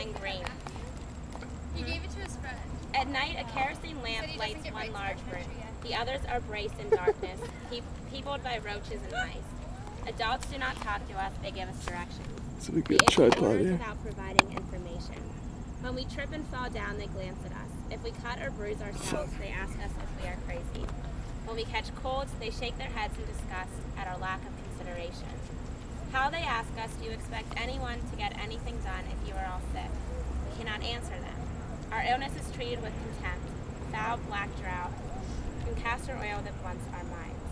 and green. He gave it to his friend. At night, a kerosene lamp lights one large room. The others are braced in darkness, peopled by roaches and mice. Adults do not talk to us, they give us directions. So we They get issue tripod orders here. without providing information. When we trip and fall down, they glance at us. If we cut or bruise ourselves, they ask us if we are crazy. When we catch colds, they shake their heads in disgust at our lack of consideration. How they ask us, do you expect anyone to get anything done if you are all sick? We cannot answer them. Our illness is treated with contempt, foul black drought, and castor oil that blunts our minds.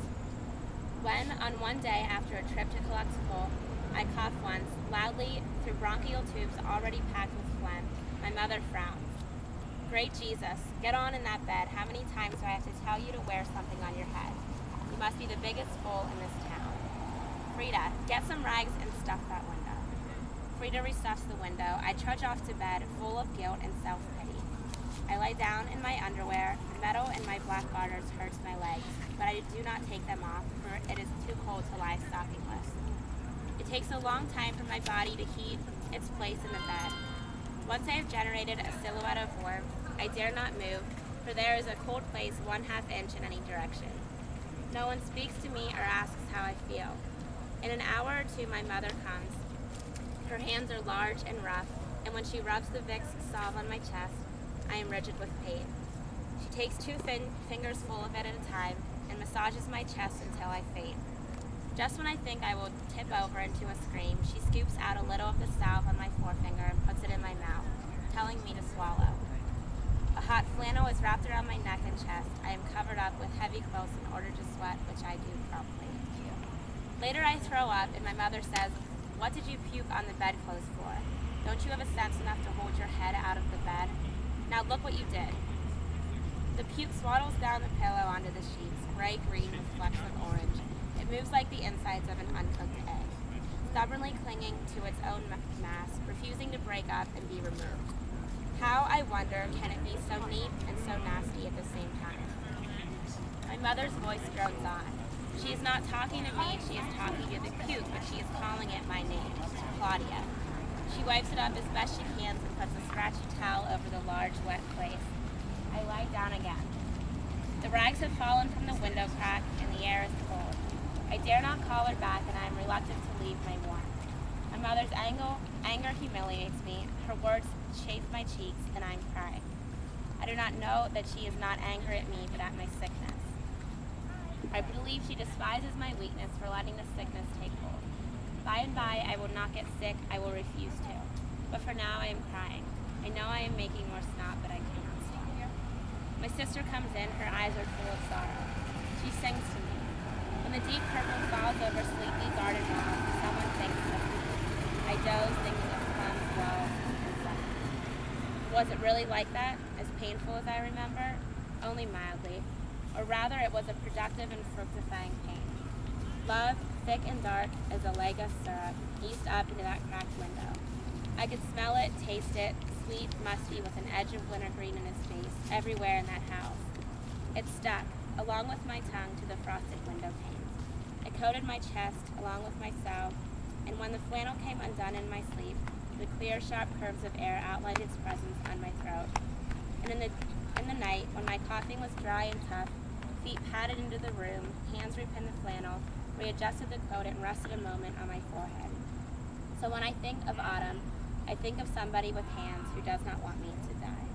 When, on one day after a trip to collect coal, I cough once, loudly through bronchial tubes already packed with phlegm, my mother frowns. Great Jesus, get on in that bed. How many times do I have to tell you to wear something on your head? You must be the biggest fool in this town. Frida, get some rags and stuff that window. Frida restuffs the window. I trudge off to bed, full of guilt and self-pity. I lie down in my underwear. The metal in my black garters hurts my legs, but I do not take them off, for it is too cold to lie stockingless. It takes a long time for my body to heat its place in the bed. Once I have generated a silhouette of warmth, I dare not move, for there is a cold place 1/2 inch in any direction. No one speaks to me or asks how I feel. In an hour or two, my mother comes. Her hands are large and rough, and when she rubs the Vicks salve on my chest, I am rigid with pain. She takes 2 fingers full of it at a time and massages my chest until I faint. Just when I think I will tip over into a scream, she scoops out a little of the salve on my forefinger and puts it in my mouth, telling me to swallow. A hot flannel is wrapped around my neck and chest. I am covered up with heavy quilts in order to sweat, which I do promptly. Later I throw up, and my mother says, "What did you puke on the bedclothes for? Don't you have a sense enough to hold your head out of the bed? Now look what you did." The puke swaddles down the pillow onto the sheets, gray-green with flecks of orange. It moves like the insides of an uncooked egg, stubbornly clinging to its own mass, refusing to break up and be removed. How, I wonder, can it be so neat and so nasty at the same time? My mother's voice drones on. She is not talking to me, she is talking to the puke, but she is calling it my name, Claudia. She wipes it up as best she can and puts a scratchy towel over the large, wet place. I lie down again. The rags have fallen from the window crack, and the air is cold. I dare not call her back, and I am reluctant to leave my warmth. My mother's anger humiliates me. Her words chafe my cheeks, and I am crying. I do not know that she is not angry at me, but at my sickness. I believe she despises my weakness for letting the sickness take hold. By and by, I will not get sick. I will refuse to. But for now, I am crying. I know I am making more snot, but I cannot stop. My sister comes in. Her eyes are full of sorrow. She sings to me. When the deep purple falls over sleepy garden walls, someone thinks of me. I doze, thinking of plums, walls, and sun. Was it really like that? As painful as I remember? Only mildly. Or rather, it was a productive and fructifying pain. Love, thick and dark as a leg of syrup, eased up into that cracked window. I could smell it, taste it, sweet, musty, with an edge of wintergreen in its face, everywhere in that house. It stuck, along with my tongue, to the frosted window panes. It coated my chest, along with myself, and when the flannel came undone in my sleep, the clear, sharp curves of air outlined its presence on my throat. And in the night, when my coughing was dry and tough, feet padded into the room, hands repinned the flannel, readjusted the coat, and rested a moment on my forehead. So when I think of autumn, I think of somebody with hands who does not want me to die.